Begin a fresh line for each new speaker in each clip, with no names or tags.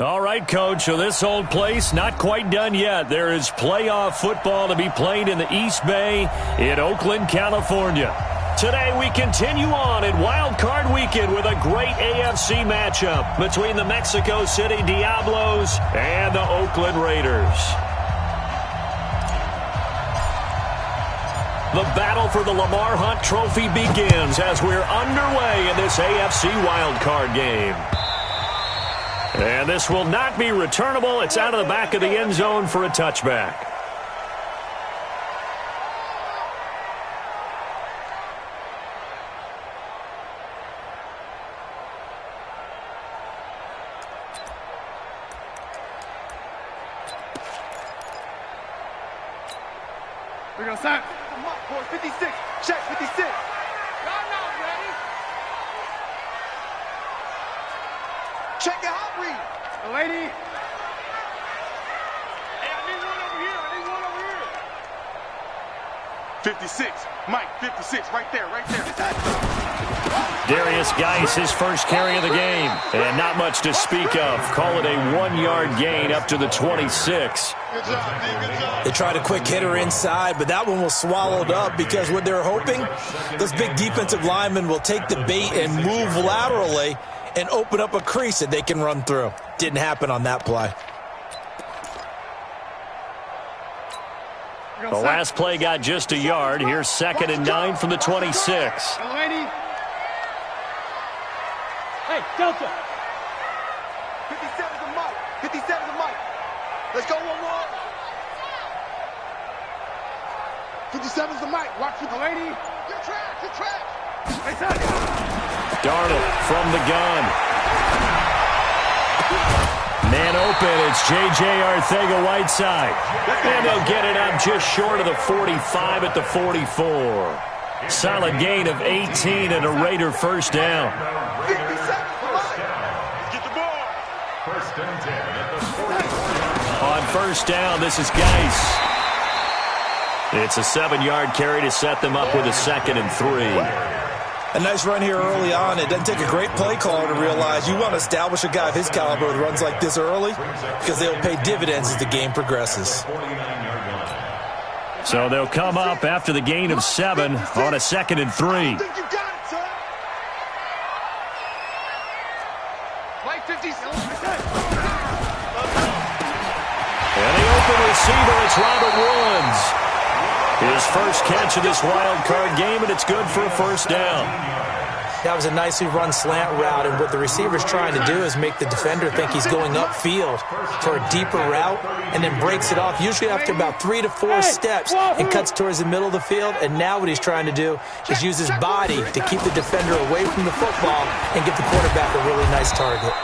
All right, Coach, so this old place not quite done yet. There is playoff football to be played in the East Bay in Oakland, California. Today we continue on in Wild Card Weekend with a great AFC matchup between the Mexico City Diablos and the Oakland Raiders. The battle for the Lamar Hunt Trophy begins as we're underway in this AFC Wild Card game. And this will not be returnable. It's out of the back of the end zone for a touchback.
We're going to start. Come on, boys. 56. Check 56. Y'all not ready. Check your hot read. The lady. Hey, I need one over here. I need one over here. 56. Mike, 56. Right there, right there.
Darius Geis, his first carry of the game. And not much to speak of. Call it a 1-yard gain up to the 26.
Good job, D. Good job.
They tried a quick hitter inside, but that one was swallowed up because what they're hoping, those big defensive linemen will take the bait and move laterally and open up a crease that they can run through. Didn't happen on that play.
The last play got just a yard. Here's 2nd and 9 from the 26.
Hey, Delta. 57's a Mike. 57's a Mike. Let's go one more. 57's a Mike. Watch for the lady. You're trash. You're trash. Hey, son.
Darnold from the gun. Man open, it's J.J. Arcega-Whiteside. And they'll get it up just short of the 45 at the 44. Solid gain of 18 and a Raider first down.
57's a Mike. Get the ball.
First and 10 at the 40.
On first down, this is Geis. It's a 7-yard carry to set them up with a 2nd and 3.
A nice run here early on. It doesn't take a great play caller to realize you want to establish a guy of his caliber with runs like this early because they'll pay dividends as the game progresses.
So they'll come up after the gain of 7 on a 2nd and 3.
I think you got it, son. Mike 50.
And the open receiver, it's Robert Woods. His first catch of this wild card game, and it's good for a first down.
That was a nicely run slant route, and what the receiver's trying to do is make the defender think he's going upfield for a deeper route and then breaks it off, usually after about 3 to 4 steps, and cuts towards the middle of the field. And now what he's trying to do is use his body to keep the defender away from the football and get the quarterback a really nice target.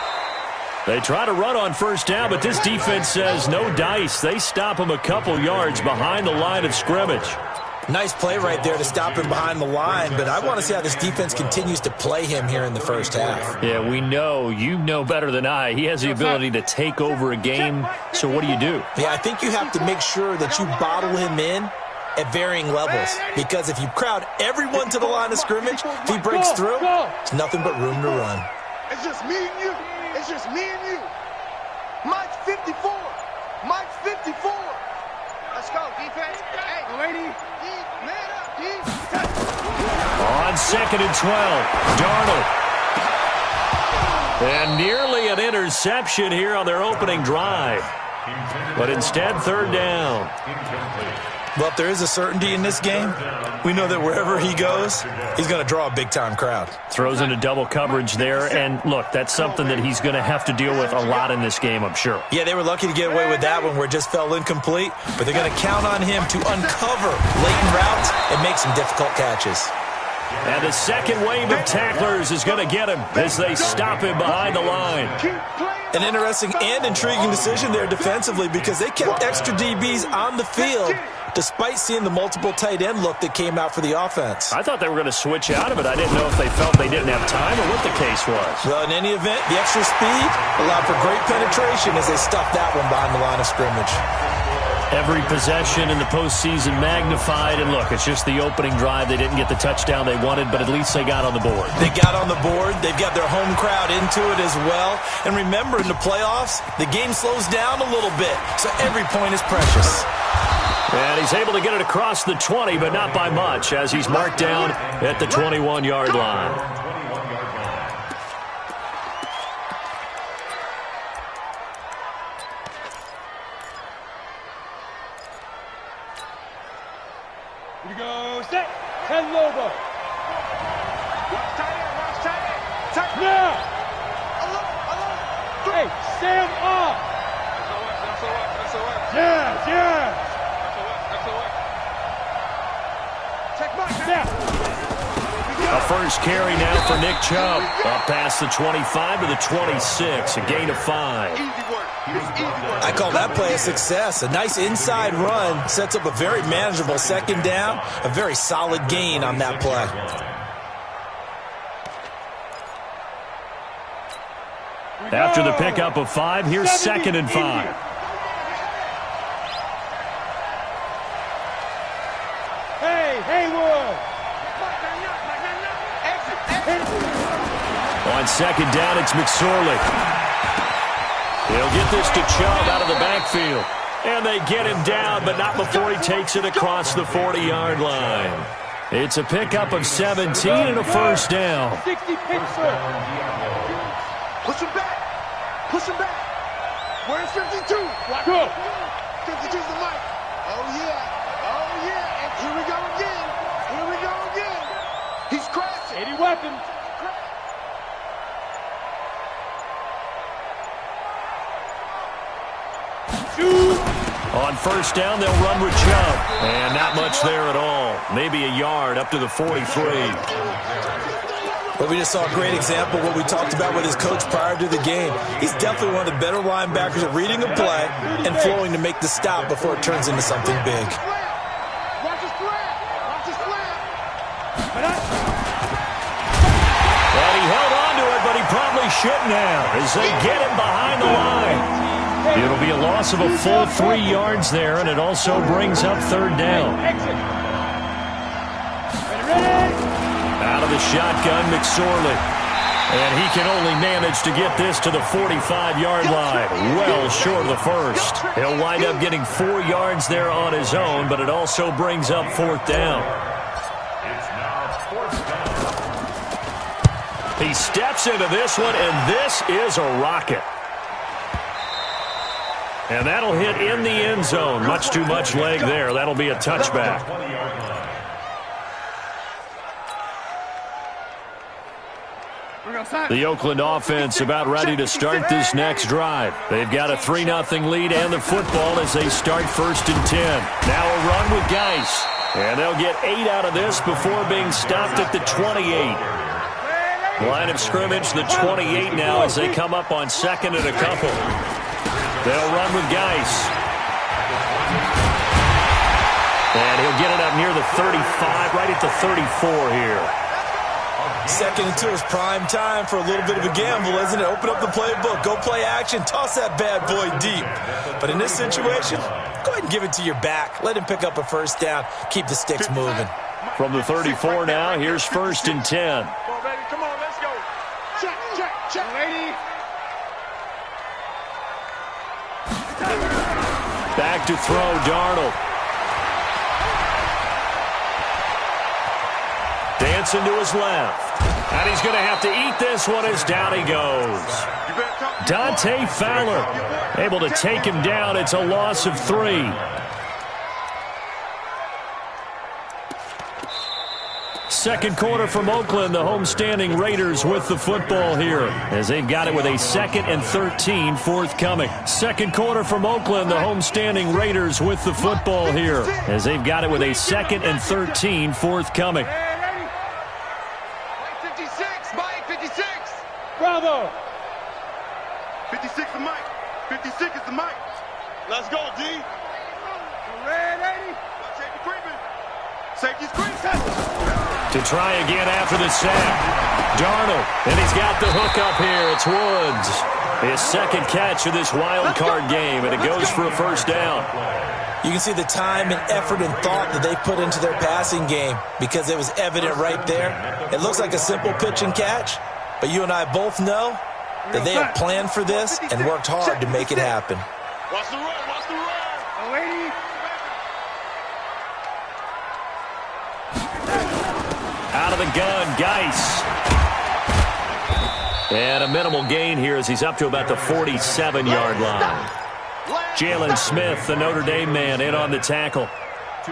They try to run on first down, but this defense says no dice. They stop him a couple yards behind the line of scrimmage.
Nice play right there to stop him behind the line, but I want to see how this defense continues to play him here in the first half.
Yeah, we know. You know better than I. He has the ability to take over a game, so what do?
Yeah, I think you have to make sure that you bottle him in at varying levels, because if you crowd everyone to the line of scrimmage, if he breaks through, it's nothing but room to run.
It's just me and you. It's just me and you. Mike's 54. Mike's 54. Let's go, defense. Hey, lady. Man up, D.
On 2nd and 12, Darnold. And nearly an interception here on their opening drive. But instead, 3rd down.
Well, if there is a certainty in this game, we know that wherever he goes, he's going to draw a big-time crowd.
Throws into double coverage there, and look, that's something that he's going to have to deal with a lot in this game, I'm sure.
Yeah, they were lucky to get away with that one where it just fell incomplete, but they're going to count on him to uncover latent routes and make some difficult catches.
And the second wave of tacklers is going to get him as they stop him behind the line.
An interesting and intriguing decision there defensively because they kept extra DBs on the field despite seeing the multiple tight end look that came out for the offense.
I thought they were going to switch out of it. I didn't know if they felt they didn't have time or what the case was.
Well, in any event, the extra speed allowed for great penetration as they stuffed that one behind the line of scrimmage.
Every possession in the postseason magnified. And look, it's just the opening drive. They didn't get the touchdown they wanted, but at least they got on the board.
They got on the board. They've got their home crowd into it as well. And remember, in the playoffs, the game slows down a little bit, so every point is precious.
And he's able to get it across the 20, but not by much, as he's marked down at the 21-yard line.
Here we go, set, head over. Now! Hey, Sam off! Yes, yes!
A first carry now for Nick Chubb. Up past the 25 to the 26, a gain of 5.
I call that play a success. A nice inside run sets up a very manageable second down. A very solid gain on that play.
After the pickup of 5, here's 2nd and 5.
Hey, Haywood!
On 2nd down, it's McSorley. He'll get this to Chubb out of the backfield. And they get him down, but not before he takes it across the 40-yard line. It's a pickup of 17 and a first down.
60 Pittsburgh.
Push him back. Push him back. Where's 52?
Good.
52's the mic. Oh, yeah. Oh, yeah. And here we go again. Here we go again. He's crashing.
80 weapons.
On first down, they'll run with Chubb. And not much there at all. Maybe a yard up to the 43.
But we just saw a great example of what we talked about with his coach prior to the game. He's definitely one of the better linebackers at reading a play and flowing to make the stop before it turns into something big.
Watch his flag. Watch his flag.
And he held on to it, but he probably shouldn't have as they get him behind the line. It'll be a loss of a full 3 yards there, and it also brings up 3rd down. Out of the shotgun, McSorley. And he can only manage to get this to the 45-yard line, well short of the first. He'll wind up getting 4 yards there on his own, but it also brings up 4th down.
It's now 4th down.
He steps into this one, and this is a rocket. And that'll hit in the end zone. Much too much leg there. That'll be a touchback. The Oakland offense about ready to start this next drive. They've got a 3-0 lead and the football as they start 1st and 10. Now a run with Geis. And they'll get 8 out of this before being stopped at the 28. Line of scrimmage, the 28 now as they come up on 2nd and a couple. They'll run with Geis. And he'll get it up near the 35, right at the 34 here.
2nd and 2 is prime time for a little bit of a gamble, isn't it? Open up the playbook, go play action, toss that bad boy deep. But in this situation, go ahead and give it to your back. Let him pick up a first down, keep the sticks moving.
From the 34 now, here's 1st and 10.
Come on, baby. Come on, let's go. Check, check, check. Lady.
Back to throw, Darnold. Dancing to his left. And he's going to have to eat this one as down he goes. Dante Fowler able to take him down. It's a loss of 3. Second quarter from Oakland, the homestanding Raiders with the football here as they've got it with a 2nd and 13 forthcoming. Second quarter from Oakland, the homestanding Raiders with the football here as they've got it with a 2nd and 13 forthcoming.
56, Mike, 56.
Bravo.
56 the mic. 56 is the mic. Let's go, D. Red 80. Safety creeping. Safety's creeping.
To try again after the sack. Darnold, and he's got the hook up here. It's Woods. His 2nd catch of this wild card game, and it goes for a first down.
You can see the time and effort and thought that they put into their passing game because it was evident right there. It looks like a simple pitch and catch, but you and I both know that they have planned for this and worked hard to make it happen.
Watch the run, watch the run. Lady.
Out of the gun, Geis. And a minimal gain here as he's up to about the 47-yard line. Jalen Smith, the Notre Dame man, in on the tackle.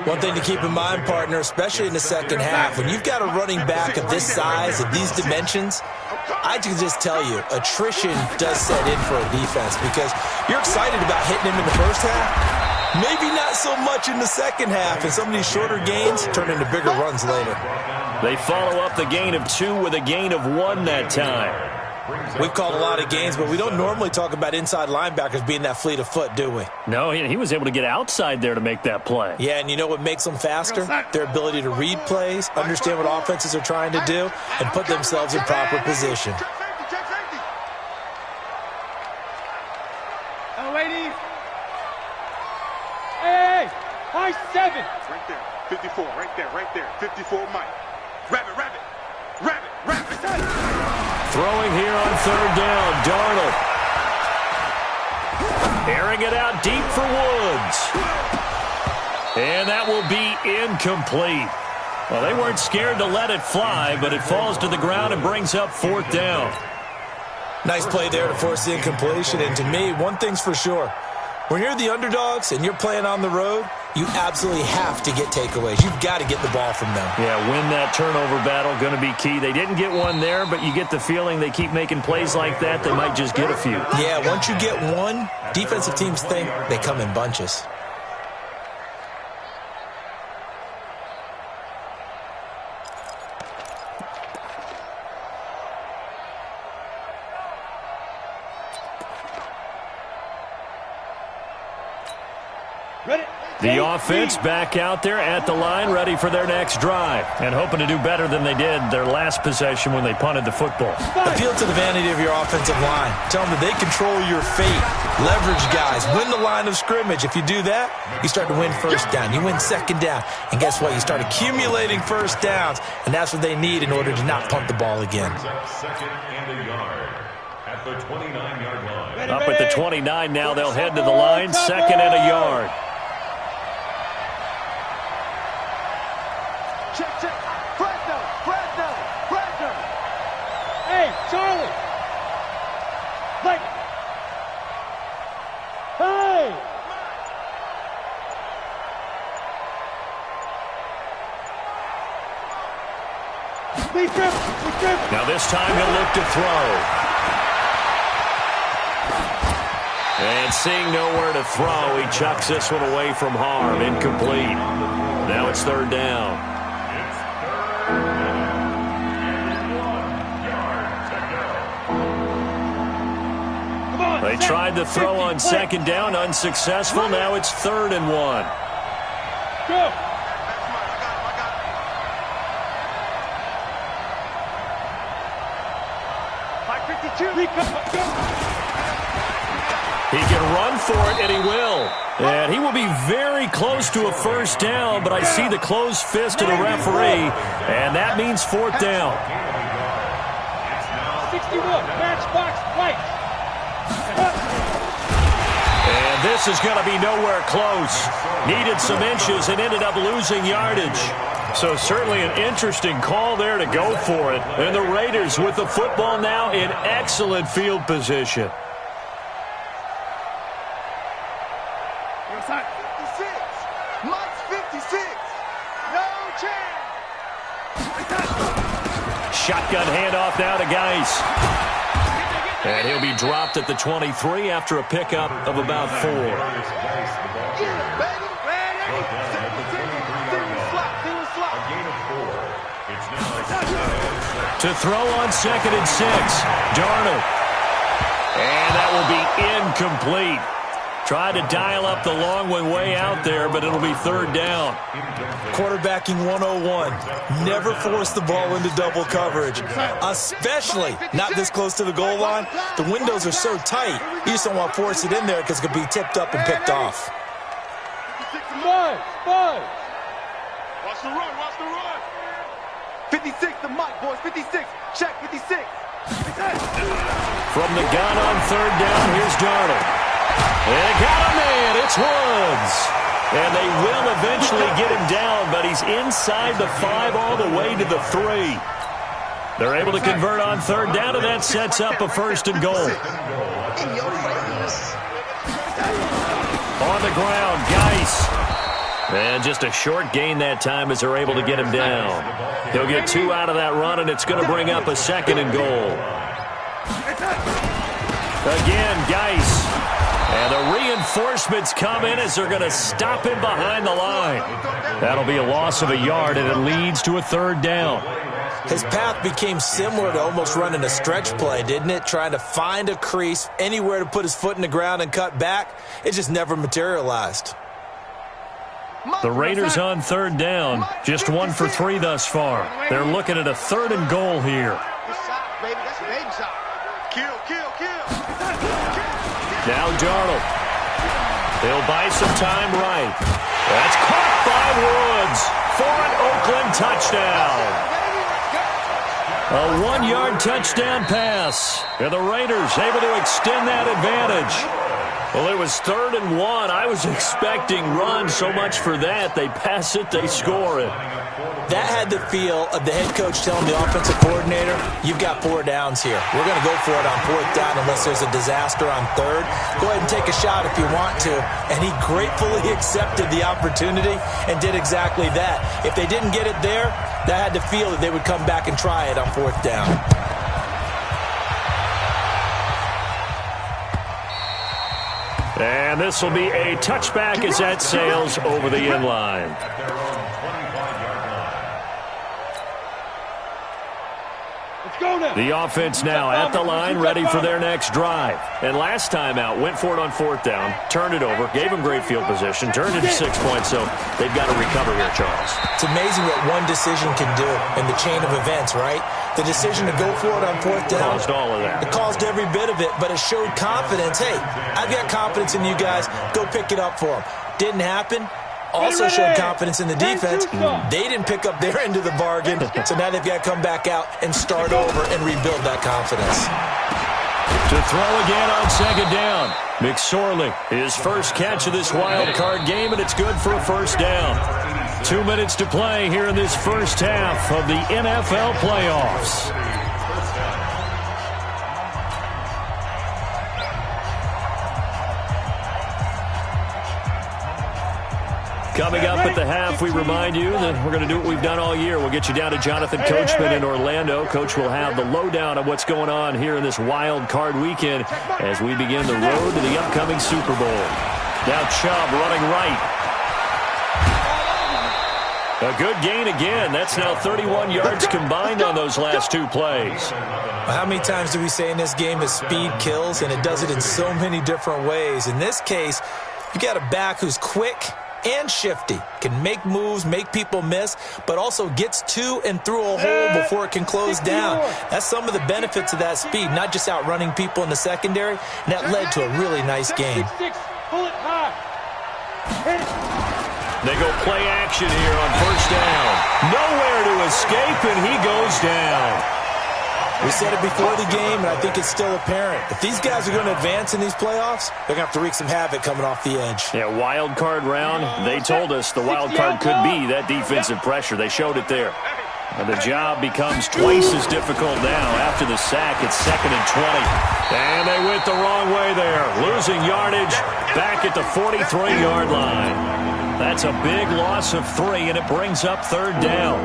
One thing to keep in mind, partner, especially in the second half, when you've got a running back of this size, of these dimensions, I can just tell you, attrition does set in for a defense because you're excited about hitting him in the first half, maybe not so much in the second half, and some of these shorter gains turn into bigger runs later.
They follow up the gain of 2 with a gain of 1 that time.
We've called a lot of gains, but we don't normally talk about inside linebackers being that fleet of foot, do we?
No, he was able to get outside there to make that play.
Yeah, and you know what makes them faster? Their ability to read plays, understand what offenses are trying to do, and put themselves in proper position.
Ladies. Hey, high 7.
Right there, 54, right there, 54, Mike. Rabbit.
Throwing here on 3rd down, Darnold. Airing it out deep for Woods. And that will be incomplete. Well, they weren't scared to let it fly, but it falls to the ground and brings up 4th down.
Nice play there to force the incompletion, and to me, one thing's for sure. When you're the underdogs and you're playing on the road, you absolutely have to get takeaways. You've got to get the ball from them.
Yeah, win that turnover battle, going to be key. They didn't get one there, but you get the feeling they keep making plays like that, they might just get a few.
Yeah, once you get one, defensive teams think they come in bunches.
The offense back out there at the line, ready for their next drive, and hoping to do better than they did their last possession when they punted the football.
Appeal to the vanity of your offensive line. Tell them that they control your fate. Leverage guys. Win the line of scrimmage. If you do that, you start to win first down. You win second down. And guess what? You start accumulating first downs, and that's what they need in order to not punt the ball again.
Second and a yard at the 29-yard line.
Up at the 29 now, they'll head to the line, 2nd and a yard.
Check. Fresno.
Hey, Charlie. Hey. Be careful.
Now this time he'll look to throw. And seeing nowhere to throw, he chucks this one away from harm. Incomplete. Now it's 3rd down. They tried to throw on 2nd down, unsuccessful. Now it's 3rd and 1.
Go.
He can run for it, and he will. And he will be very close to a 1st down, but I see the closed fist of the referee, and that means 4th down.
61, matchbox white.
And this is going to be nowhere close. Needed some inches and ended up losing yardage. So certainly an interesting call there to go for it. And the Raiders with the football now in excellent field position.
56. Mike's 56. No chance.
Shotgun handoff now to Geis. And he'll be dropped at the 23 after a pickup of about 4.
Get it, baby. Single slot.
To throw on 2nd and 6. Darnold. And that will be incomplete. Tried to dial up the long one way out there, but it'll be 3rd down.
Quarterbacking 101. Never force the ball into double coverage, especially not this close to the goal line. The windows are so tight, you just don't want to force it in there because it could be tipped up and picked off.
Five.
Watch the run, watch the run. 56 to Mike, boys. 56. Check 56.
From the gun on third down, here's Darnold. They got a man. It's Woods. And they will eventually get him down, but he's inside the 5 all the way to the 3. They're able to convert on third down, and that sets up a first and goal. On the ground, Geis. And just a short gain that time as they're able to get him down. He'll get 2 out of that run, and it's going to bring up a second and goal. Again, Geis. And the reinforcements come in as they're going to stop him behind the line. That'll be a loss of a yard, and it leads to a third down.
His path became similar to almost running a stretch play, didn't it? Trying to find a crease, anywhere to put his foot in the ground and cut back. It just never materialized.
The Raiders on third down, just 1 for 3 thus far. They're looking at a third and goal here. Now Darnold. He'll buy some time right. That's caught by Woods for an Oakland touchdown. A 1-yard touchdown pass. And the Raiders able to extend that advantage. Well, it was 3rd and 1. I was expecting run, so much for that. They pass it, they score it.
That had the feel of the head coach telling the offensive coordinator, you've got 4 downs here. We're going to go for it on 4th down unless there's a disaster on 3rd. Go ahead and take a shot if you want to. And he gratefully accepted the opportunity and did exactly that. If they didn't get it there, that had the feel that they would come back and try it on 4th down.
And this will be a touchback as that sails over the inline. The offense now at the line, ready for their next drive. And last time out, went for it on 4th down, turned it over, gave them great field position, turned it to 6 points, so they've got to recover here, Charles.
It's amazing what one decision can do in the chain of events, right? The decision to go for it on 4th down.
Caused all of that.
It caused every bit of it, but it showed confidence. Hey, I've got confidence in you guys. Go pick it up for them. Didn't happen. Also showed confidence in the defense. They didn't pick up their end of the bargain, so now they've got to come back out and start over and rebuild that confidence.
To throw again on 2nd down. McSorley, his first catch of this wild card game, and it's good for a first down. 2 minutes to play here in this first half of the NFL playoffs. Coming up at the half, we remind you that we're going to do what we've done all year. We'll get you down to Jonathan Coachman in Orlando. Coach will have the lowdown of what's going on here in this wild card weekend as we begin the road to the upcoming Super Bowl. Now Chubb running right. A good gain again. That's now 31 yards combined on those last 2 plays.
How many times do we say in this game that speed kills, and it does it in so many different ways? In this case, you got a back who's quick and shifty, can make moves, make people miss, but also gets to and through a hole before it can close down. That's some of the benefits of that speed, not just outrunning people in the secondary, and that led to a really nice game.
They go play action here on 1st down. Nowhere to escape, and he goes down.
We said it before the game, and I think it's still apparent. If these guys are going to advance in these playoffs, they're going to have to wreak some havoc coming off the edge.
Yeah, wild card round. They told us the wild card could be that defensive pressure. They showed it there. And the job becomes twice as difficult now after the sack. It's 2nd and 20. And they went the wrong way there. Losing yardage back at the 43-yard line. That's a big loss of 3, and it brings up 3rd down.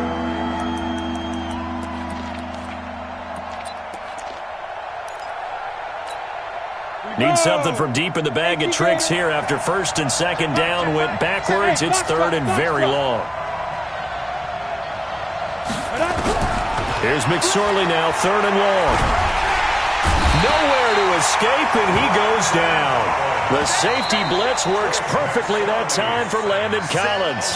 Need something from deep in the bag of tricks here after 1st and 2nd down went backwards. It's 3rd and very long. Here's McSorley now, 3rd and long. Nowhere to escape, and he goes down. The safety blitz works perfectly that time for Landon Collins.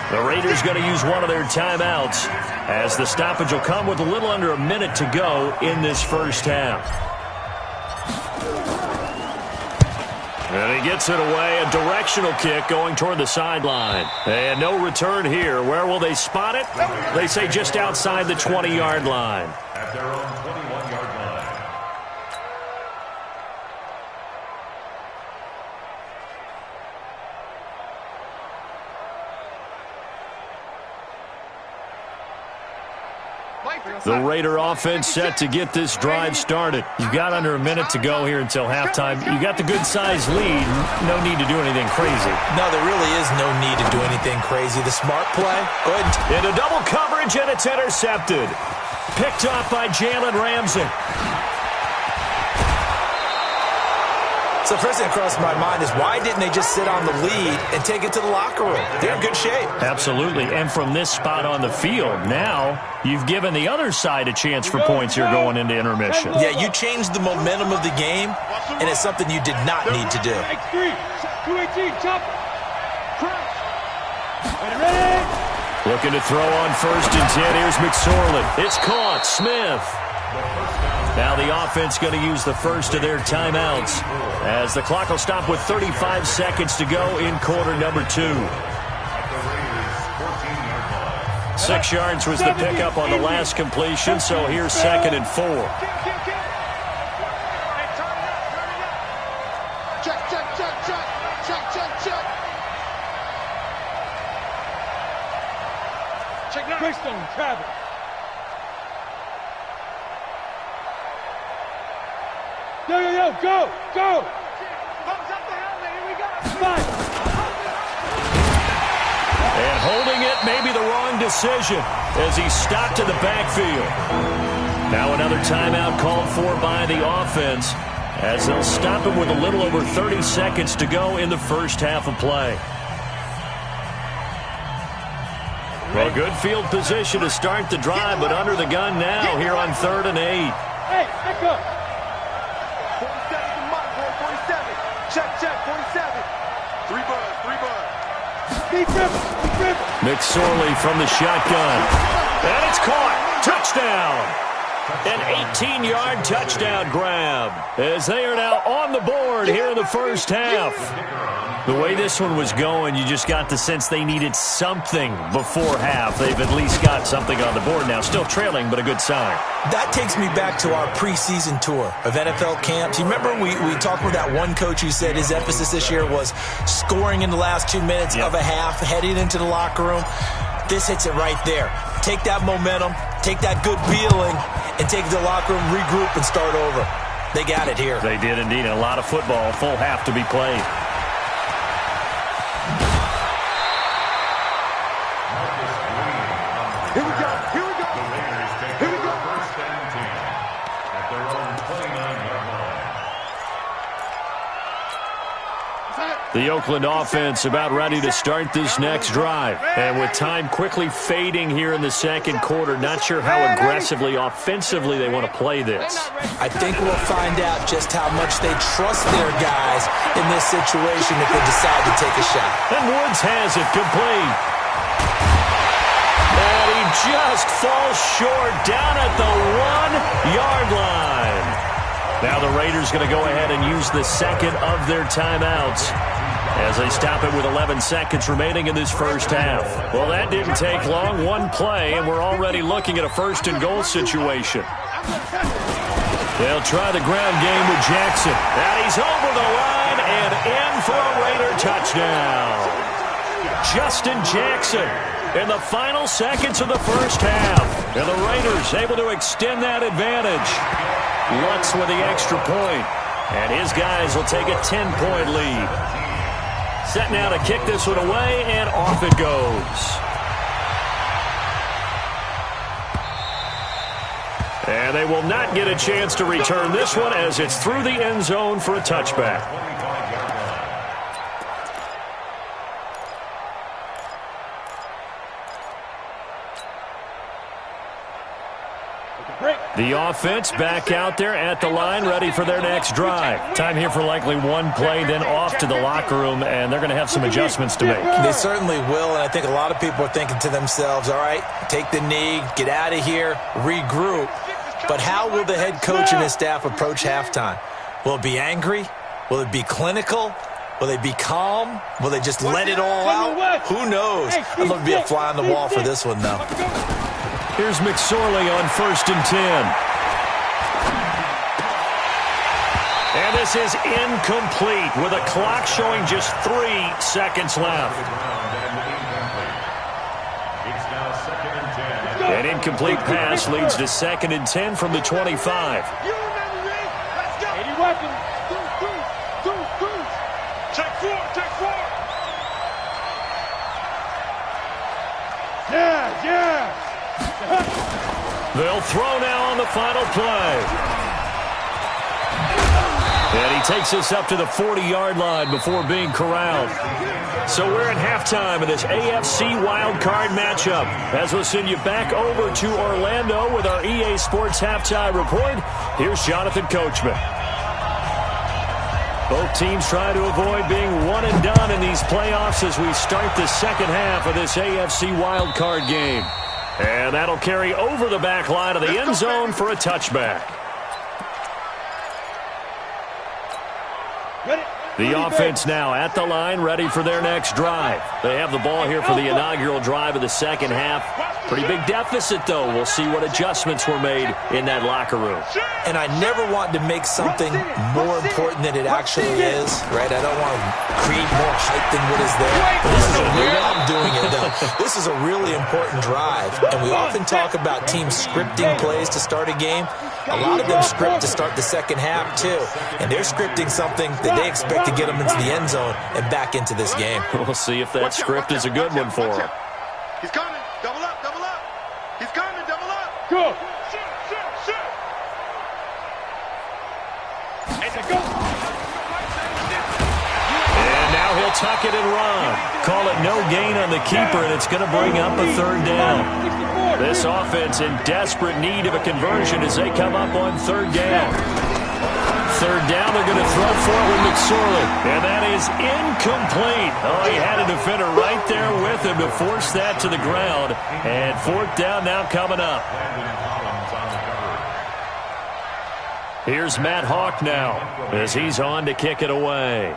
The Raiders going to use one of their timeouts as the stoppage will come with a little under a minute to go in this first half. And he gets it away, a directional kick going toward the sideline. And no return here. Where will they spot it? They say just outside the 20-yard line.
At their own 21-yard line.
The Raider offense set to get this drive started. You've got under a minute to go here until halftime. You got the good-sized lead. No need to do anything crazy.
No, there really is no need to do anything crazy. The smart play, go ahead.
Into double coverage, and it's intercepted. Picked up by Jalen Ramsey.
So first thing that crossed my mind is why didn't they just sit on the lead and take it to the locker room? They're in good shape.
Absolutely. And from this spot on the field, now you've given the other side a chance for points here going into intermission.
Yeah, you changed the momentum of the game, and it's something you did not need to do.
X3, 218, chop. Ready?
Looking to throw on 1st and 10. Here's McSorley. It's caught. Smith. Now the offense going to use the first of their timeouts as the clock will stop with 35 seconds to go in quarter number 2. 6 yards was the pickup on the last completion, so here's 2nd and 4.
Quickstone, Travis. Yo, go, go. Spot.
And holding it may be the wrong decision as he stopped in the backfield. Now another timeout called for by the offense as they'll stop him with a little over 30 seconds to go in the first half of play. Well, good field position to start the drive, but under the gun now here on 3rd and 8.
Hey, back up.
47's the mark, boy, 47. Check, 47. 3 buds.
Deep rip.
McSorley from the shotgun. And it's caught. Touchdown. An 18-yard touchdown grab as they are now on the board here in the first half. The way this one was going, you just got the sense they needed something before half. They've at least got something on the board now. Still trailing, but a good sign.
That takes me back to our preseason tour of NFL camps. You remember we talked with that one coach who said his emphasis this year was scoring in the last 2 minutes of a half, heading into the locker room. This hits it right there. Take that momentum, take that good feeling, and take it to the locker room, regroup, and start over. They got it here.
They did indeed. A lot of football, full half to be played.
Here we go.
The Raiders take over 1st and 10 at their own 29-yard line.
The Oakland offense about ready to start this next drive. And with time quickly fading here in the second quarter, not sure how aggressively, offensively they want to play this.
I think we'll find out just how much they trust their guys in this situation if they decide to take a shot.
And Woods has it complete. And he just falls short down at the 1-yard line. Now the Raiders going to go ahead and use the second of their timeouts as they stop it with 11 seconds remaining in this first half. Well, that didn't take long. One play, and we're already looking at a 1st and goal situation. They'll try the ground game with Jackson. And he's over the line and in for a Raider touchdown. Justin Jackson in the final seconds of the first half. And the Raiders able to extend that advantage. Lutz with the extra point. And his guys will take a 10-point lead. Set now to kick this one away, and off it goes. And they will not get a chance to return this one as it's through the end zone for a touchback. The offense back out there at the line, ready for their next drive. Time here for likely one play, then off to the locker room, and they're going to have some adjustments to make.
They certainly will, and I think a lot of people are thinking to themselves, all right, take the knee, get out of here, regroup. But how will the head coach and his staff approach halftime? Will it be angry? Will it be clinical? Will they be calm? Will they just let it all out? Who knows? I'm going to be a fly on the wall for this one, though.
Here's McSorley on 1st and 10. And this is incomplete with a clock showing just 3 seconds left. An incomplete pass leads to 2nd and 10 from the 25.
Yeah.
They'll throw now on the final play. And he takes us up to the 40-yard line before being corralled. So we're at halftime of this AFC wildcard matchup. As we'll send you back over to Orlando with our EA Sports halftime report, here's Jonathan Coachman. Both teams try to avoid being one and done in these playoffs as we start the second half of this AFC wildcard game. And that'll carry over the back line of the end zone for a touchback. The offense now at the line, ready for their next drive. They have the ball here for the inaugural drive of the second half. Pretty big deficit, though. We'll see what adjustments were made in that locker room.
And I never want to make something more important than it actually is, right? I don't want to create more hype than what is there. But this is a real, I'm doing it, though. This is a really important drive. And we often talk about teams scripting plays to start a game. A lot of them script to start the second half, too. And they're scripting something that they expect to get them into the end zone and back into this game.
We'll see if that script is a good one for them.
He's coming. Double up, double up. He's coming, double up.
Go.
And now he'll tuck it and run. Call it no gain on the keeper, and it's going to bring up a 3rd down. This offense in desperate need of a conversion as they come up on 3rd down. 3rd down, they're going to throw for it with McSorley. And that is incomplete. Oh, he had a defender right there with him to force that to the ground. And 4th down now coming up. Here's Matt Hawk now as he's on to kick it away.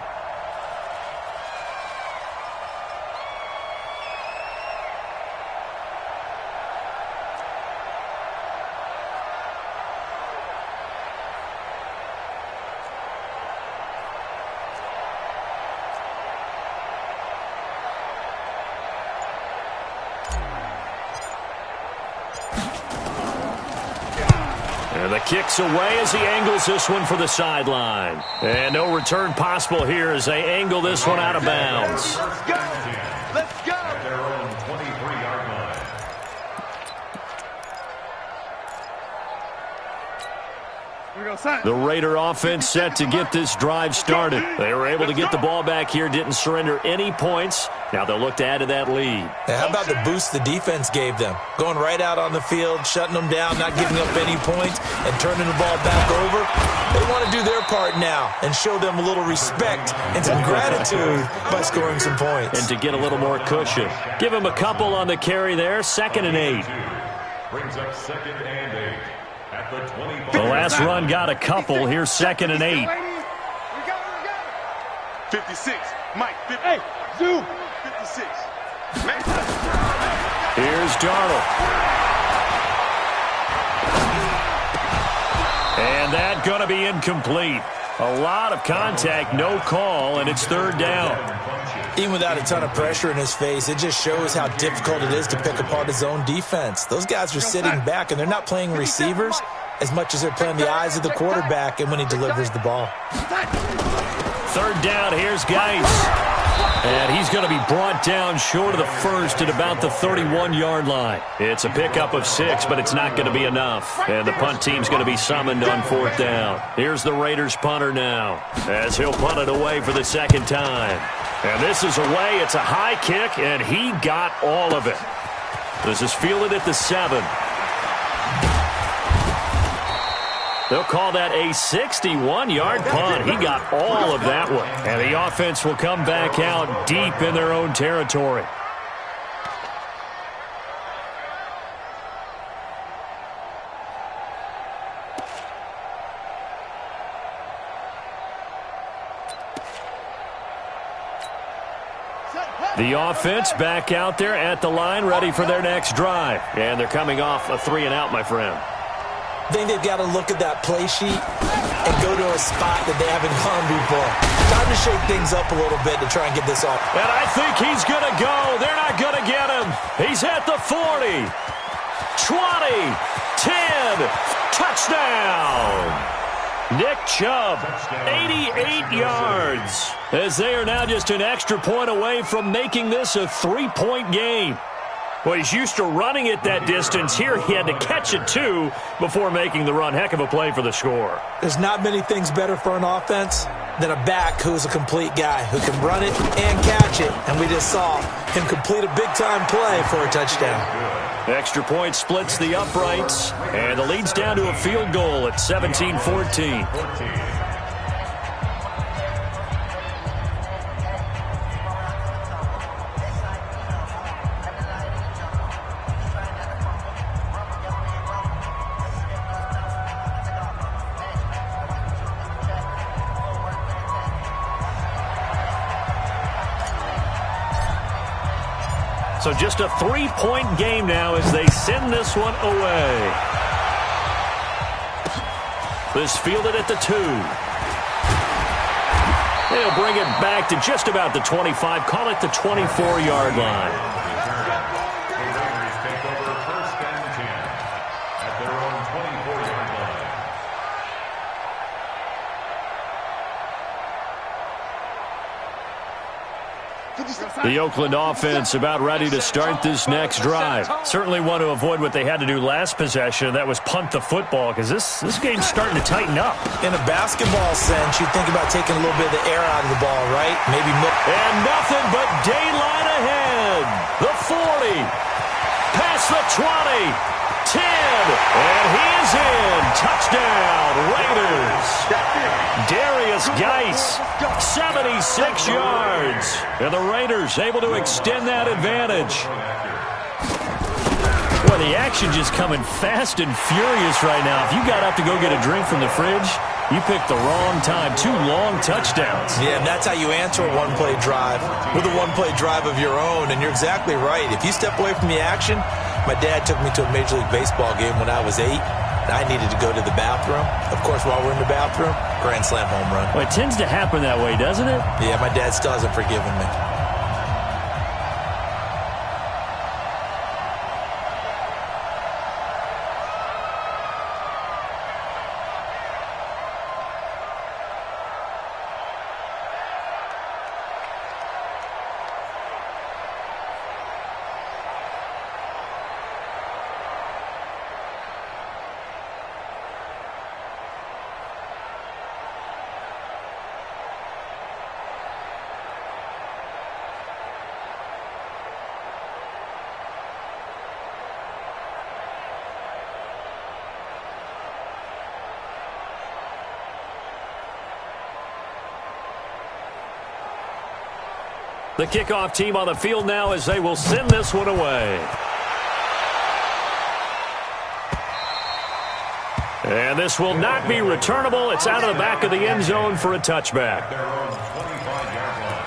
And the kick's away as he angles this one for the sideline. And no return possible here as they angle this one out of bounds.
Let's go. Let's go.
At their own 23-yard line.
The Raider offense set to get this drive started. They were able to get the ball back here, didn't surrender any points. Now they'll look to add to that lead.
Now, how about the boost the defense gave them? Going right out on the field, shutting them down, not giving up any points, and turning the ball back over. They want to do their part now and show them a little respect and some gratitude by scoring some points.
And to get a little more cushion. Give them a couple on the carry there, 2nd and 8.
Brings up 2nd and 8. At the 25.
The last run got a couple. Here's 2nd and 8.
56. Mike, 50.
Hey, Zoo.
56.
Here's Darnold. And that going to be incomplete. A lot of contact, no call, and it's 3rd down.
Even without a ton of pressure in his face, it just shows how difficult it is to pick apart his own defense. Those guys are sitting back, and they're not playing receivers as much as they're playing the eyes of the quarterback and when he delivers the ball.
3rd down, here's Geis. And he's going to be brought down short of the first at about the 31-yard line. It's a pickup of 6, but it's not going to be enough. And the punt team's going to be summoned on 4th down. Here's the Raiders punter now as he'll punt it away for the 2nd time. And this is away. It's a high kick, and he got all of it. This is fielded at the 7. They'll call that a 61-yard punt. He got all of that one. And the offense will come back out deep in their own territory. The offense back out there at the line, ready for their next drive. And they're coming off a 3-and-out, my friend.
I think they've got to look at that play sheet and go to a spot that they haven't gone before. Time to shake things up a little bit to try and get this off.
And I think he's going to go. They're not going to get him. He's at the 40, 20, 10, touchdown. Nick Chubb, 88 yards, as they are now just an extra point away from making this a 3-point game. Well, he's used to running it that distance. Here he had to catch it, too, before making the run. Heck of a play for the score.
There's not many things better for an offense than a back who's a complete guy, who can run it and catch it. And we just saw him complete a big-time play for a touchdown.
Extra point splits the uprights, and the lead's down to a field goal at 17-14. So just a 3-point game now as they send this one away. This fielded at the 2. They'll bring it back to just about the 25. Call it the 24-yard line.
Take over first and 10 at their own 24-yard line.
The Oakland offense about ready to start this next drive. Certainly want to avoid what they had to do last possession. That was punt the football, because this game's starting to tighten up.
In a basketball sense, you think about taking a little bit of the air out of the ball, right? Maybe.
And nothing but daylight ahead. The 40. Past the 20. 10. And he is in. Touchdown, Raiders. Darius Geis, 76 yards. And the Raiders able to extend that advantage. Boy, the action just coming fast and furious right now. If you got up to go get a drink from the fridge, you picked the wrong time. 2 long touchdowns.
Yeah, and that's how you answer a one-play drive with a one-play drive of your own. And you're exactly right. If you step away from the action, my dad took me to a Major League Baseball game when I was 8. And I needed to go to the bathroom. Of course, while we're in the bathroom, grand slam home run.
Well, it tends to happen that way, doesn't it?
Yeah, my dad still hasn't forgiven me.
The kickoff team on the field now as they will send this one away. And this will not be returnable. It's out of the back of the end zone for a touchback.
Their own 25-yard line.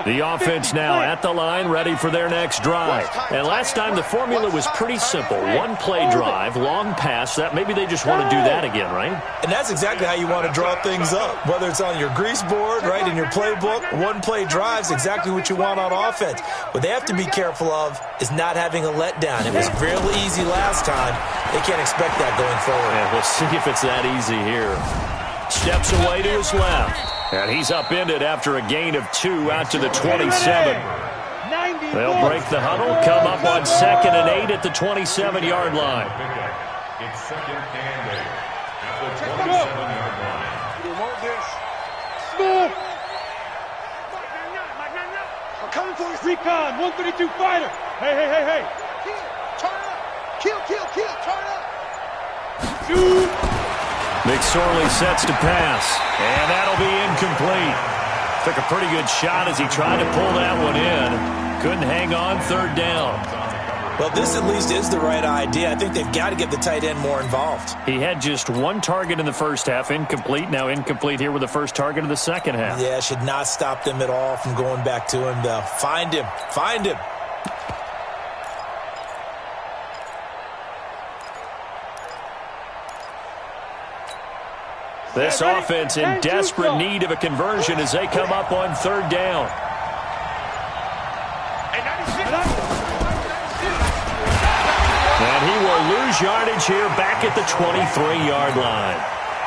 The offense now at the line, ready for their next drive. And last time the formula was pretty simple. One play drive, long pass. That maybe they just want to do that again, right?
And that's exactly how you want to draw things up. Whether it's on your grease board, right, in your playbook, one play drive's exactly what you want on offense. What they have to be careful of is not having a letdown. It was fairly easy last time. They can't expect that going forward.
Yeah, we'll see if it's that easy here. Steps away to his left. And he's upended after a gain of 2 out to the 27. They'll break the huddle, come up on 2nd and 8 at the 27-yard line.
It's 2nd and 8 at the 27-yard line.
Smooth. I'm coming for you. Recon, 132 fighter. Hey.
Turn up. Kill. Turn up.
McSorley sets to pass, and that'll be incomplete. Took a pretty good shot as he tried to pull that one in. Couldn't hang on, third down.
Well, this at least is the right idea. I think they've got to get the tight end more involved.
He had just one target in the first half, incomplete. Now incomplete here with the first target of the second half.
Yeah, should not stop them at all from going back to him, though. Find him. Find him.
This offense in desperate need of a conversion as they come up on third down. And he will lose yardage here back at the 23-yard line.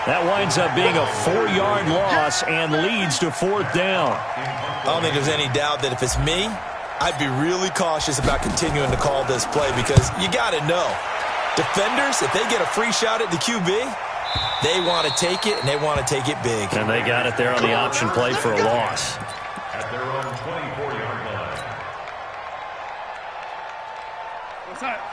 That winds up being a 4-yard loss and leads to fourth down.
I don't think there's any doubt that if it's me, I'd be really cautious about continuing to call this play because you got to know, defenders, if they get a free shot at the QB, they want to take it, and they want to take it big.
And they got it there on the option play for a loss.
At their own 24-yard line.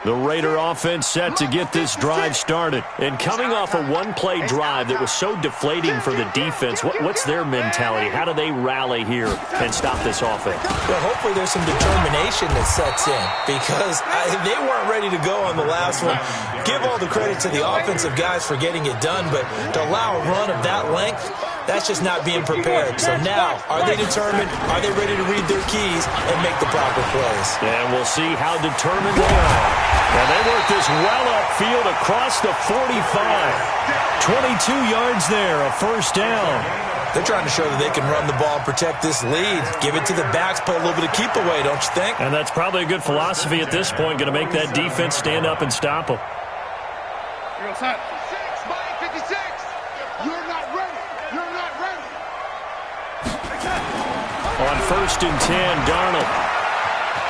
The Raider offense set to get this drive started. And coming off a one-play drive that was so deflating for the defense, what's their mentality? How do they rally here and stop this offense?
Well, hopefully there's some determination that sets in because they weren't ready to go on the last one. Give all the credit to the offensive guys for getting it done, but to allow a run of that length, that's just not being prepared. So now, are they determined? Are they ready to read their keys and make the proper plays?
And we'll see how determined they are. And they work this well upfield across the 45. 22 yards there, a first down.
They're trying to show that they can run the ball and protect this lead. Give it to the backs, play a little bit of keep away, don't you think?
And that's probably a good philosophy at this point, going to make that defense stand up and stop them.
56, Mike, 56. You're not ready. You're not ready.
On first and 10, Darnold.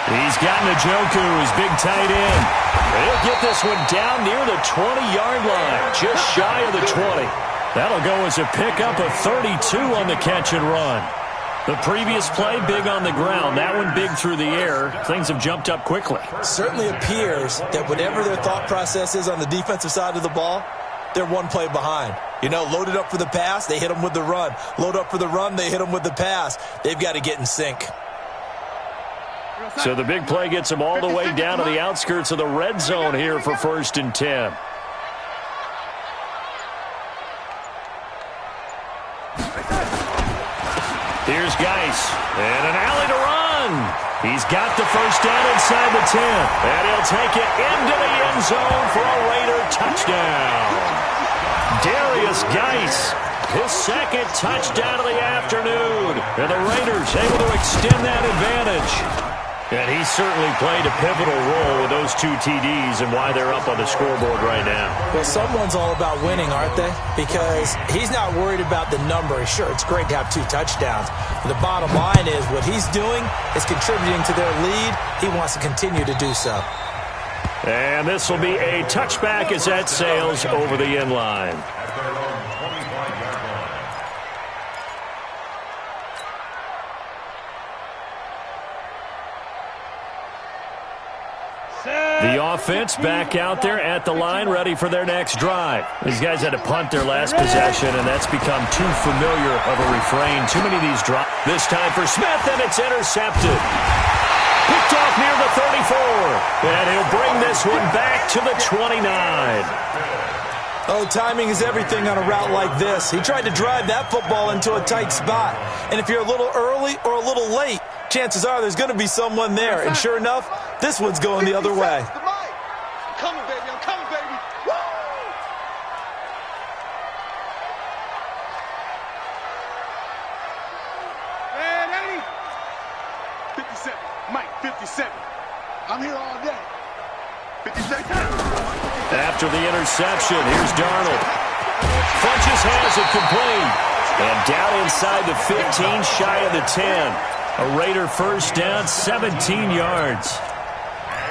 He's got Njoku, his big tight end. He'll get this one down near the 20-yard line, just shy of the 20. That'll go as a pickup of 32 on the catch and run. The previous play, big on the ground. That one big through the air. Things have jumped up quickly.
Certainly appears that whatever their thought process is on the defensive side of the ball, they're one play behind. You know, loaded up for the pass, they hit them with the run. Load up for the run, they hit them with the pass. They've got to get in sync.
So the big play gets them all the way down to the outskirts of the red zone here for first and 10. Here's Geis, and an alley to run. He's got the first down inside the 10, and he'll take it into the end zone for a Raider touchdown. Darius Geis, his second touchdown of the afternoon, and the Raiders able to extend that advantage. And he certainly played a pivotal role with those two TDs and why they're up on the scoreboard right now.
Well, someone's all about winning, aren't they? Because he's not worried about the number. Sure, it's great to have 2 touchdowns. But the bottom line is what he's doing is contributing to their lead. He wants to continue to do so.
And this will be a touchback as that sails over the end line.
At their own 25-yard line.
The offense back out there at the line, ready for their next drive. These guys had to punt their last possession, and that's become too familiar of a refrain. Too many of these drops. This time for Smith, and it's intercepted. Picked off near the 34, and he'll bring this one back to the 29.
Oh, timing is everything on a route like this. He tried to drive that football into a tight spot. And if you're a little early or a little late, chances are there's going to be someone there. And sure enough, this one's going the other way.
I'm coming, baby. I'm coming, baby. Woo! Man, 57. Mike, 57. I'm here all day. 56.
After the interception, here's Darnold. Funches has it complete. And down inside the 15, shy of the 10. A Raider first down, 17 yards.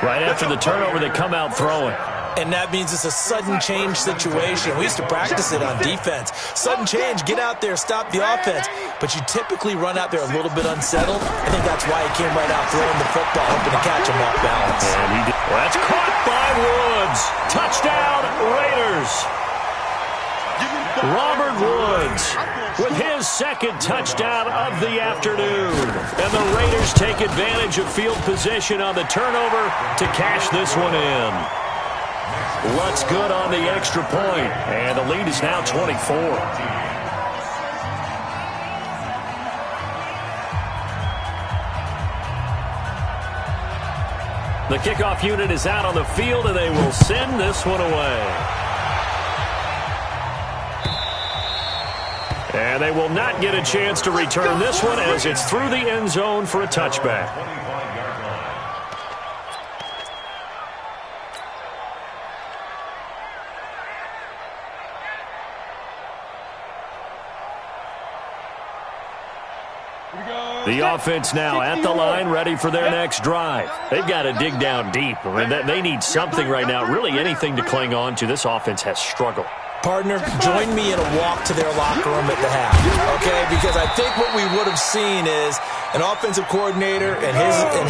Right after the turnover, they come out throwing.
And that means it's a sudden change situation. We used to practice it on defense. Sudden change, get out there, stop the offense. But you typically run out there a little bit unsettled. I think that's why he came right out throwing the football, hoping to catch him off balance.
And he did. Well, that's caught by Woods. Touchdown, Raiders.
Give me the
Robert Woods with his second touchdown of the afternoon. And the Raiders take advantage of field position on the turnover to cash this one in. What's good on the extra point, and the lead is now 24. The kickoff unit is out on the field, and they will send this one away. And they will not get a chance to return this one as it's through the end zone for a touchback. The offense now at the line, ready for their next drive. They've got to dig down deep. I mean, they need something right now, really anything to cling on to. This offense has struggled.
Partner, join me in a walk to their locker room at the half, okay? Because I think what we would have seen is an offensive coordinator and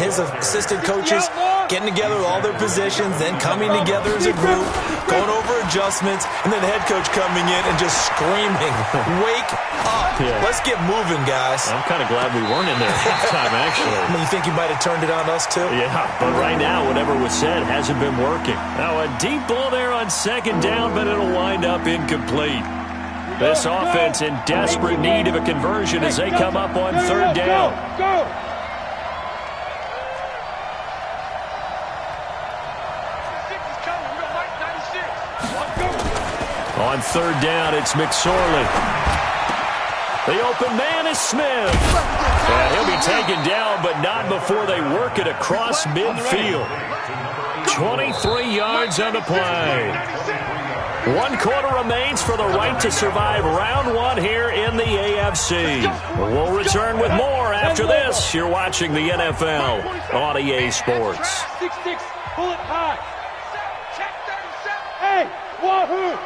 his assistant coaches getting together with all their positions, then coming together as a group, going over adjustments, and then the head coach coming in and just screaming, "Wake up. Let's get moving, guys."
I'm kind of glad we weren't in there at halftime, actually.
I mean, you think you might have turned it on us, too?
Yeah, but right now, whatever was said hasn't been working. Now, a deep ball there on second down, but it'll wind up incomplete. This offense in desperate need of a conversion as they come up on third down. On third down, it's McSorley. The open man is Smith. And he'll be taken down, but not before they work it across midfield. 23 yards on the play. 1 quarter remains for the right to survive round one here in the AFC. We'll return with more after this. You're watching the NFL on EA Sports.
6-6, pull it high. Hey, wahoo!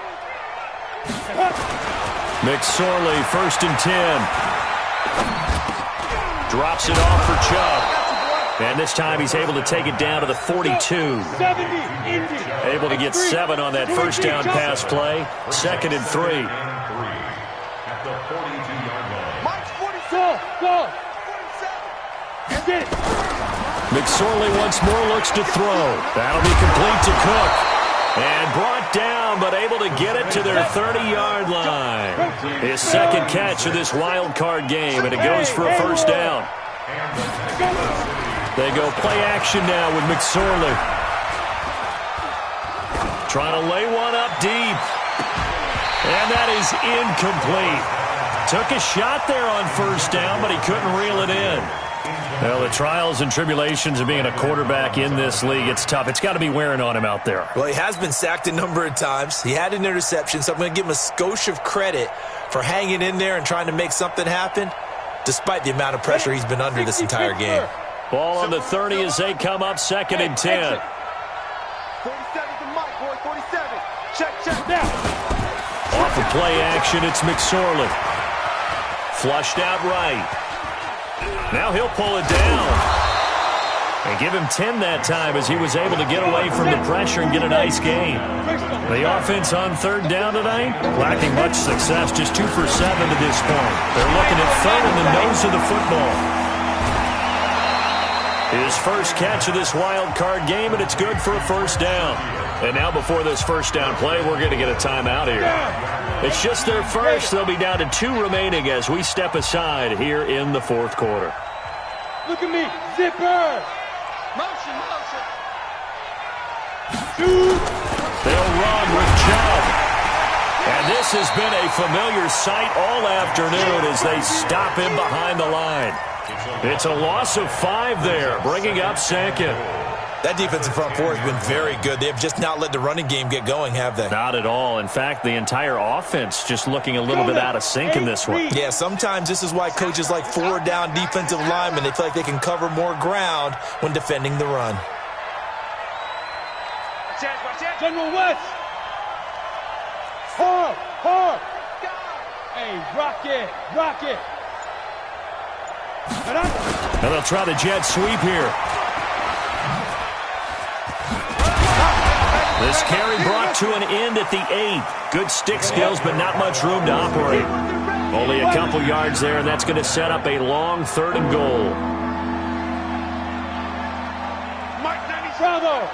McSorley, 1st and 10. Drops it off for Chubb. And this time he's able to take it down to the 42. Able to get 7 on that first down pass play. 2nd and 3.
At the 42-yard line.
Go!
McSorley once more looks to throw. That'll be complete to Cook. And brought down, but able to get it to their 30-yard line. His second catch of this wild card game, and it goes for a first down. They go play action now with McSorley. Trying to lay one up deep. And that is incomplete. Took a shot there on first down, but he couldn't reel it in. Well, the trials and tribulations of being a quarterback in this league, it's tough. It's got to be wearing on him out there.
Well, he has been sacked a number of times. He had an interception, so I'm going to give him a skosh of credit for hanging in there and trying to make something happen, despite the amount of pressure he's been under this entire game.
Ball on the 30 as they come up 2nd and 10.
47 to Mike, boy, 47. Check now.
Off the play action, it's McSorley. Flushed out right. Now he'll pull it down. And give him 10 that time as he was able to get away from the pressure and get a nice gain. The offense on third down tonight, lacking much success, just 2 for 7 to this point. They're looking at third in the nose of the football. His first catch of this wild card game, and it's good for a first down. And now before this first down play, we're going to get a timeout here. It's just their first. They'll be down to 2 remaining as we step aside here in the 4th quarter.
Look at me, zipper!
Motion.
They'll run with Chubb. And this has been a familiar sight all afternoon as they stop him behind the line. It's a loss of 5 there, bringing up 2nd.
That defensive front four has been very good. They have just not let the running game get going, have they?
Not at all. In fact, the entire offense just looking a little bit out of sync in this one.
Yeah, sometimes this is why coaches like 4-down defensive linemen, they feel like they can cover more ground when defending the run.
General West! Hard! Hey, rock it!
And they'll try the jet sweep here. This carry brought to an end at the 8. Good stick skills, but not much room to operate. Only a couple yards there, and that's going to set up a long 3rd and goal.
Bravo!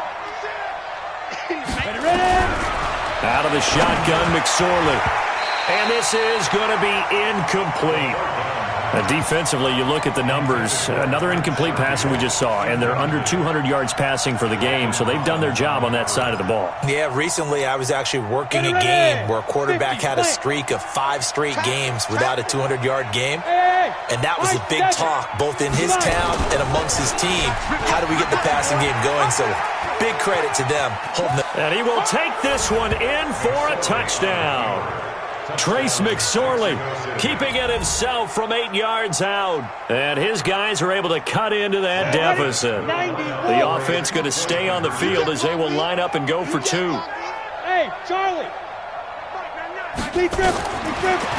Out of the shotgun, McSorley. And this is going to be incomplete. Defensively, you look at the numbers. Another incomplete passer we just saw, and they're under 200 yards passing for the game, so they've done their job on that side of the ball.
Yeah, recently I was actually working a game where a quarterback had a streak of 5 straight games without a 200-yard game, and that was a big talk, both in his town and amongst his team. How do we get the passing game going? So big credit to them.
And he will take this one in for a touchdown. Trace McSorley keeping it himself from 8 yards out. And his guys are able to cut into that deficit. The offense going to stay on the field as they will line up and go for 2.
Hey, Charlie.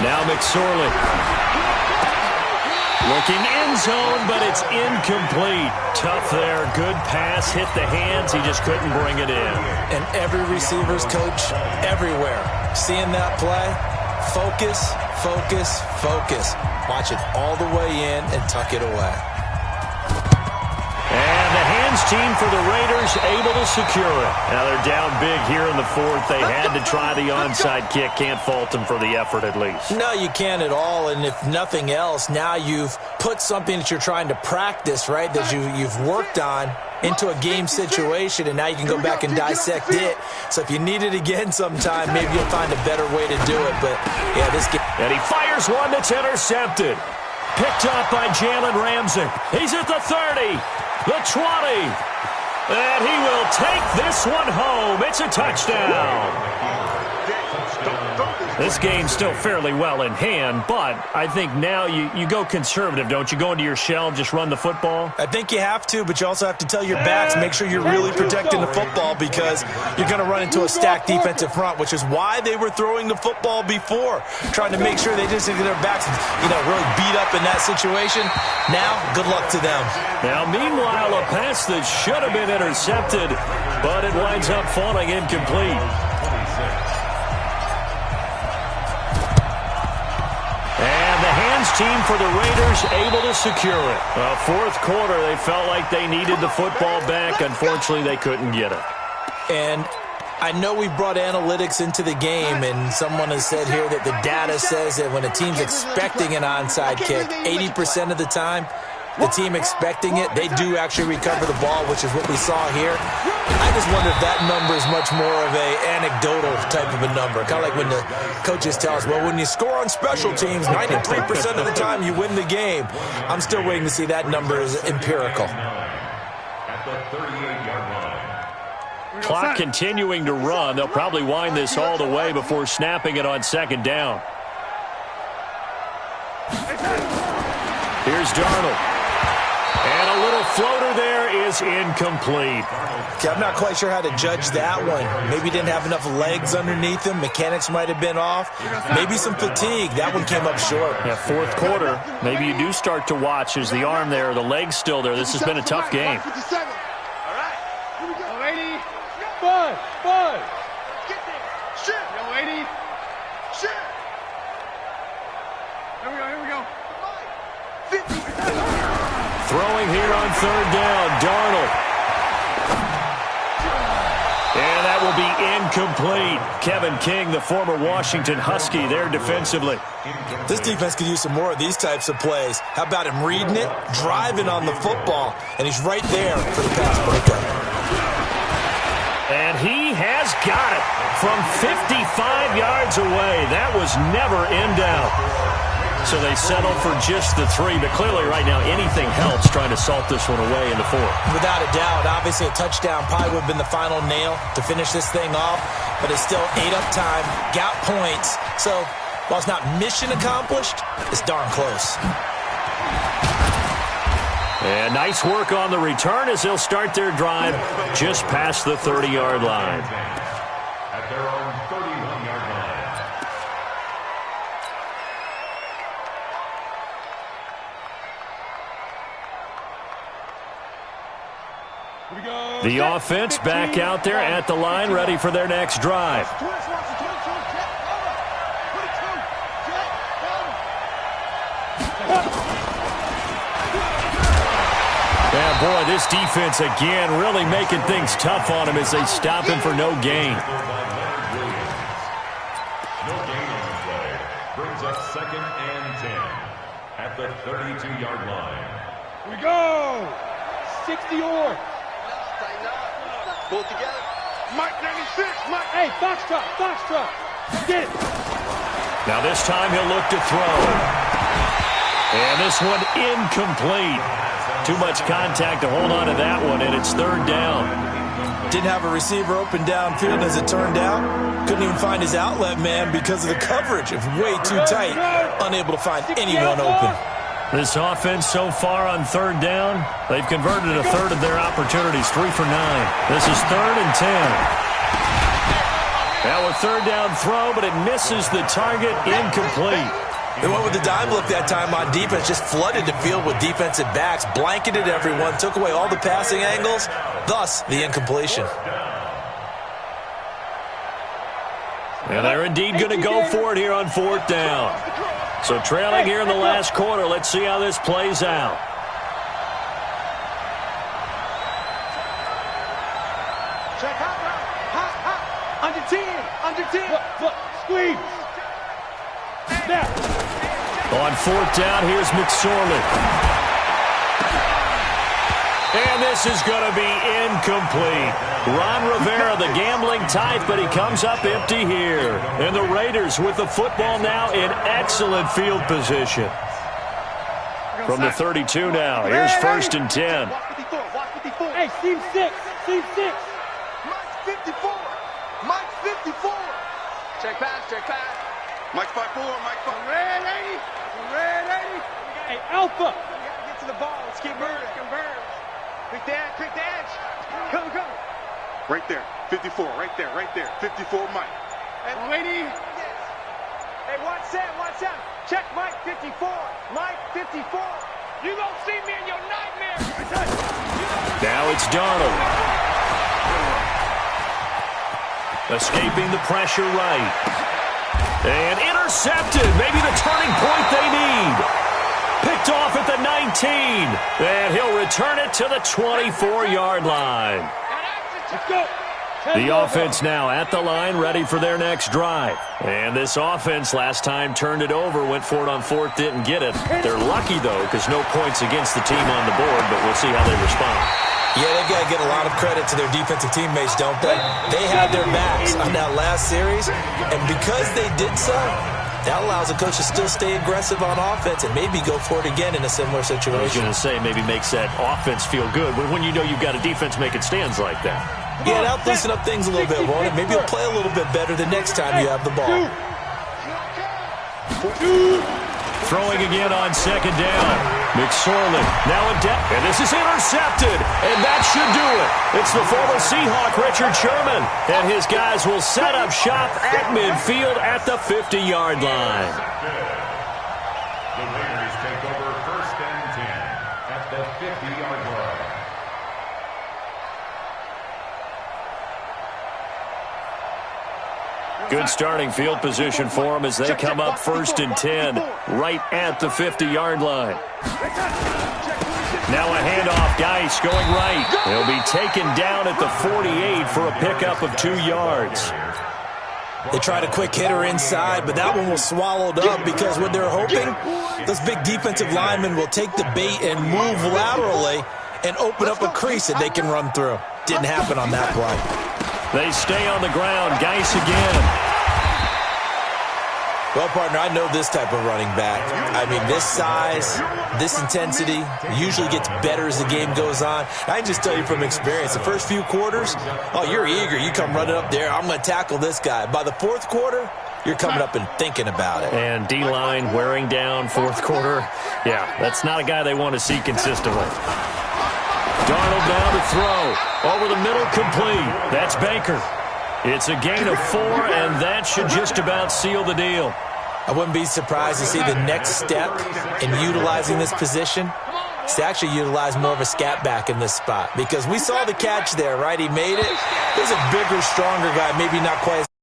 Now McSorley. Looking end zone, but it's incomplete. Tough there. Good pass. Hit the hands. He just couldn't bring it in.
And every receiver's coach everywhere. Seeing that play, focus, focus, focus. Watch it all the way in and tuck it away.
And the hands team for the Raiders able to secure it. Now they're down big here in the 4th. They had to try the onside kick. Can't fault them for the effort at least.
No, you can't at all. And if nothing else, now you've put something that you're trying to practice, right, that you've worked on into a game situation, and now you can go back and dissect it. So if you need it again sometime, maybe you'll find a better way to do it. But, yeah, this game.
And he fires one that's intercepted. Picked up by Jalen Ramsey. He's at the 30, the 20. And he will take this one home. It's a touchdown. This game's still fairly well in hand, but I think now you go conservative, don't you? Go into your shell and just run the football?
I think you have to, but you also have to tell your backs, make sure you're really protecting the football because you're going to run into a stacked defensive front, which is why they were throwing the football before, trying to make sure they just get their backs, really beat up in that situation. Now, good luck to them.
Now, meanwhile, a pass that should have been intercepted, but it winds up falling incomplete. And the hands team for the Raiders able to secure it. 4th quarter, they felt like they needed the football back. Unfortunately, they couldn't get it.
And I know we've brought analytics into the game, and someone has said here that the data says that when a team's expecting an onside kick, 80% of the time, the team expecting it, they do actually recover the ball, which is what we saw here. I just wonder if that number is much more of a anecdotal type of a number. Kind of like when the coaches tell us, well, when you score on special teams, 93% of the time you win the game. I'm still waiting to see that number is empirical.
At the 38-yard line.
Clock continuing to run. They'll probably wind this all the way before snapping it on 2nd down. Here's Darnold. And a little floater there is incomplete.
Okay, I'm not quite sure how to judge that one. Maybe he didn't have enough legs underneath him. Mechanics might have been off. Maybe some fatigue. That one came up short.
Yeah, 4th quarter. Maybe you do start to watch. Is the arm there, the leg's still there. This has been a tough game.
All right, here we go.
Lady, bud.
Get there. Shit.
Yo, lady.
Shit.
Here we go.
50.
Throwing here on 3rd down, Darnold. And that will be incomplete. Kevin King, the former Washington Husky, there defensively.
This defense could use some more of these types of plays. How about him reading it, driving on the football, and he's right there for the pass breakup.
And he has got it from 55 yards away. That was never in doubt. So they settled for just the 3, but clearly right now anything helps trying to salt this one away in the 4th.
Without a doubt, obviously a touchdown probably would have been the final nail to finish this thing off, but it's still 8 up time, got points. So while it's not mission accomplished, it's darn close.
And nice work on the return as they'll start their drive just past the 30-yard line.
At their own 31-yard line.
The offense back out there at the line, ready for their next drive. Yeah, boy, this defense again really making things tough on him as they stop him for no gain.
No gain on the play. Brings up 2nd and 10 at the 32-yard line.
Here we go. 60 or.
Pull it together. Mike 96, Mike.
Hey, Foxtrot. Get it.
Now this time he'll look to throw. And this one incomplete. Too much contact to hold on to that one, and it's 3rd down.
Didn't have a receiver open downfield as it turned out. Couldn't even find his outlet man because of the coverage. It was way too tight. Unable to find anyone open.
This offense so far on 3rd down, they've converted a third of their opportunities, 3 for 9. This is 3rd and 10. Now a 3rd down throw, but it misses the target, incomplete.
They went with the dime look that time on defense, just flooded the field with defensive backs, blanketed everyone, took away all the passing angles, thus the incompletion.
And they're indeed going to go for it here on 4th down. So trailing here in the last quarter, let's see how this plays out.
Check hot. Under 10.
Look, squeeze. Now.
On 4th down, here's McSorley. And this is going to be incomplete. Ron Rivera, the gambling type, but he comes up empty here. And the Raiders with the football now in excellent field position. From the 32 now, here's 1st and 10.
Hey, team 6.
Mike's 54. Mike's 54. Check pass. Mike's 5-4. Red 80.
Hey, Alpha.
Get to the ball. Let's keep moving. Quick the edge. Come. Right there. 54. Right there. 54, Mike. Hey, lady. Hey, watch that. Check Mike 54. Mike 54. You gonna see me in your nightmare.
Now it's Darnold. Escaping the pressure right. And intercepted. Maybe the turning point they need. Picked off at the 19. And he'll return it to the 24-yard line.
Let's go.
The offense now at the line, ready for their next drive. And this offense last time turned it over, went for it on 4th, didn't get it. They're lucky, though, because no points against the team on the board, but we'll see how they respond.
Yeah, they've got to get a lot of credit to their defensive teammates, don't they? They had their backs on that last series, and because they did so, that allows the coach to still stay aggressive on offense and maybe go for it again in a similar situation.
I was going to say maybe makes that offense feel good, but when you know you've got a defense making stands like that.
Yeah, that'll loosen up things a little bit, won't it? Maybe you'll play a little bit better the next time you have the ball.
Throwing again on 2nd down. McSorley now in depth, and this is intercepted, and that should do it. It's the former Seahawk, Richard Sherman, and his guys will set up shop at midfield at the 50-yard line.
The Raiders take over 1st and 10 at the 50-yard line.
Good starting field position for them as they come up 1st and 10 right at the 50-yard line. Now a handoff, Geis going right. He'll be taken down at the 48 for a pickup of 2 yards.
They tried a quick hitter inside, but that one was swallowed up because what they're hoping, those big defensive linemen will take the bait and move laterally and open up a crease that they can run through. Didn't happen on that play.
They stay on the ground. Geis again.
Well, partner, I know this type of running back. I mean, this size, this intensity usually gets better as the game goes on. I can just tell you from experience, the first few quarters, oh, you're eager. You come running up there, I'm going to tackle this guy. By the 4th quarter, you're coming up and thinking about it.
And D-line wearing down 4th quarter. Yeah, that's not a guy they want to see consistently. Darnold now to throw. Over the middle, complete. That's Baker. It's a gain of 4, and that should just about seal the deal.
I wouldn't be surprised to see the next step in utilizing this position He's actually utilized more of a scat back in this spot because we saw the catch there, right? He made it. He's a bigger, stronger guy, maybe not quite as